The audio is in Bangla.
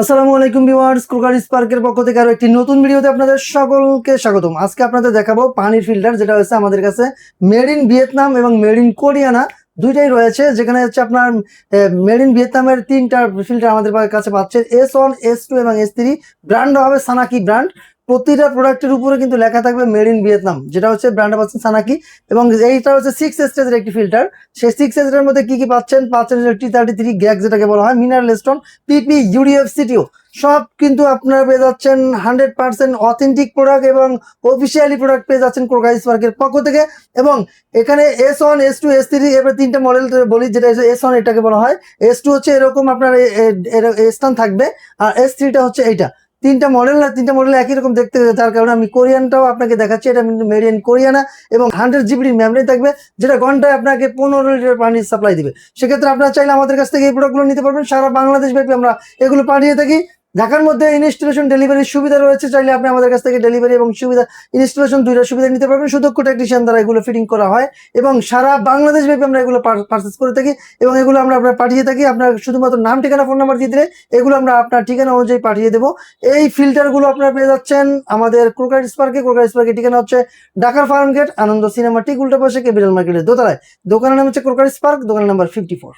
আসসালামু আলাইকুম ভিউয়ার্স, ক্রোকার স্পার্কের পক্ষ থেকে আরো একটি নতুন ভিডিওতে আপনাদের সকলকে স্বাগতম। আজকে আপনাদের দেখাবো পানির ফিল্টার, যেটা হচ্ছে আমাদের কাছে মেড ইন ভিয়েতনাম এবং মেড ইন কোরিয়ানা দুইটাই রয়েছে। যেখানে হচ্ছে আপনার মেড ইন ভিয়েতনামের তিনটা ফিল্টার আমাদের কাছে পাচ্ছে, S1, S2 এবং S3। ব্র্যান্ড হবে সানাকি ব্র্যান্ড। প্রতিটা প্রোডাক্টের উপরে কিন্তু লেখা থাকবে মেড ইন ভিয়েতনাম, যেটা হচ্ছে ব্র্যান্ড পাচ্ছেন সানাকি। এবং এইটা হচ্ছে 6 স্টেজের একটি ফিল্টার। সেই 6 স্টেজের মধ্যে কি কি পাচ্ছেন T33 গ্যাগ, যেটাকে বলা হয় মিনারেল স্টোন, পিপি, ইউডিএফ, সিটিও, সব কিন্তু আপনারা পেয়ে যাচ্ছেন 100% অথেন্টিক প্রোডাক্ট এবং অফিসিয়ালি প্রোডাক্ট পেয়ে যাচ্ছেন ক্রোকার স্পার্কের পক্ষ থেকে। এবং এখানে S1, S2, S3 এবার তিনটা মডেল বলি। যেটা S1 এটাকে বলা হয়, S2 হচ্ছে এরকম আপনার স্থান থাকবে, আর S3টা হচ্ছে এইটা। তিনটা মডেল একই রকম দেখতে, যার কারণে আমি কোরিয়ানটাও আপনাকে দেখাচ্ছি। এটা কিন্তু মেড ইন কোরিয়ানা এবং 100 GB মেমরি থাকবে, যেটা ঘন্টায় আপনাকে 15 লিটার পানির সাপ্লাই দিবে। সেক্ষেত্রে আপনারা চাইলে আমাদের কাছ থেকে এই প্রোডাক্টগুলো নিতে পারবেন। সারা বাংলাদেশ ব্যাপী আমরা এগুলো পাঠিয়ে থাকি। ঢাকার মধ্যে ইনস্টলেশন ডেলিভারির সুবিধা রয়েছে, চাইলে আপনি আমাদের কাছ থেকে ডেলিভারি এবং সুবিধা, ইনস্টলেশন দুইটা সুবিধা নিতে পারবেন। সুদক্ষ টেকনিশিয়ান দ্বারা এগুলো ফিটিং করা হয় এবং সারা বাংলাদেশ ব্যাপী আমরা এগুলো পারচেস করে থাকি এবং এগুলো আমরা পাঠিয়ে থাকি। আপনার শুধুমাত্র নাম, ঠিকানা, ফোন নাম্বার দিয়ে দিলে এগুলো আমরা আপনার ঠিকানা অনুযায়ী পাঠিয়ে দেবো। এই ফিল্টারগুলো আপনারা পেয়ে যাচ্ছেন আমাদের ক্রোকার স্পার্কে। ক্রোকার স্পার্কের ঠিকানা হচ্ছে ঢাকার ফার্ম গেট, আনন্দ সিনেমা ঠিক উল্টা পাশে, ক্যাপিটাল মার্কেটের দোতলায়। দোকানের নাম হচ্ছে ক্রোকার স্পার্ক, দোকানের নাম্বার 54।